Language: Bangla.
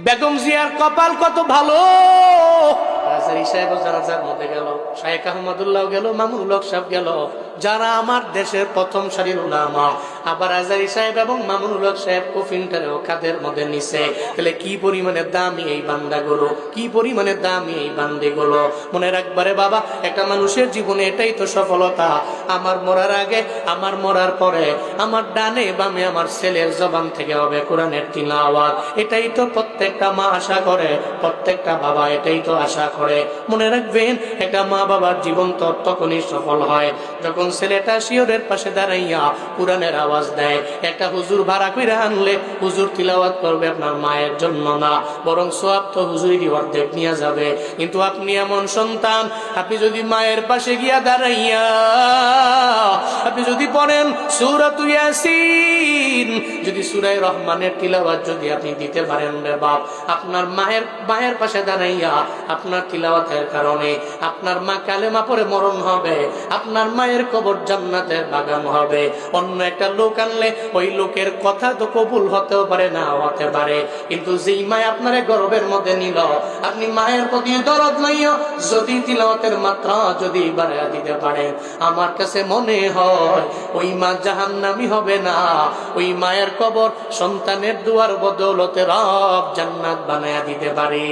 বেগম জিয়ার কপাল কত ভালো, রাজারি সাহেব জানাজার মধ্যে গেল, শায়েখ আহমদুল্লাহ গেল, মামুনুল হক সাহেব গেল, যারা আমার দেশের প্রথম সারির উলামা। আবার আজারি সাহেব এবং মামুনুল হক সাহেব কফিনটারেও কাদের মধ্যে নিছে। তাহলে কি পরিমাণে দামি এই বান্দাগুলো, কি পরিমাণে দামি এই বান্দিগুলো। মনে রাখবারে বাবা, একটা মানুষের জীবনে এটাই তো সফলতা। আমার মরার আগে, আমার মরার পরে, আমার ডানে বামে আমার ছেলের জবান থেকে হবে কোরআনের তিলাওয়াত। এটাই তো প্রত্যেকটা মা আশা করে, প্রত্যেকটা বাবা এটাই তো আশা করে। মনে রাখবেন, একটা মা বাবার জীবন তো তখনই সফল হয় যখন ছেলেটা শিয়রের পাশে দাঁড়াইয়া কোরআনের আওয়াজ দেয়। একটা হুজুর ভাড়া করে আনলে হুজুর তিলাওয়াত করবে আপনার মায়ের জন্য না, বরং সওয়াব তো হুজুরই অর্ধেক নিয়ে যাবে। কিন্তু আপনি এমন সন্তান, আপনি যদি মায়ের পাশে গিয়া দাঁড়াইয়া আপনি যদি পড়েন সূরাত ইয়াসিন, যদি সূরা রহমানের তিলাওয়াত যদি আপনি দিতে পারেন রে বাপ, আপনার মায়ের পাশে দাঁড়াইয়া আপনার তিলাওয়াতের কারণে আপনার মা কালেমা পড়ে মরণ হবে, আপনার মায়ের কবর জান্নাতের বাগান হবে। অন্য একটা লোক আনলে ওই লোকের কথা তো কবুল হতেও পারে, না হতে পারে, কিন্তু যেই মা আপনারে গর্বের মধ্যে নিল, আপনি মায়ের প্রতি দরদ লইয়া যদি তিলাওয়াতের মাত্রা যদি বাড়াইয়া দিতে পারেন, আমার কাছে মনে হয় ওই মা জাহান্নামী হবে না। ওই মায়ের কবর সন্তানের দুয়ার বদৌলতে রব জান্নাত বানায়া দিতে পারে।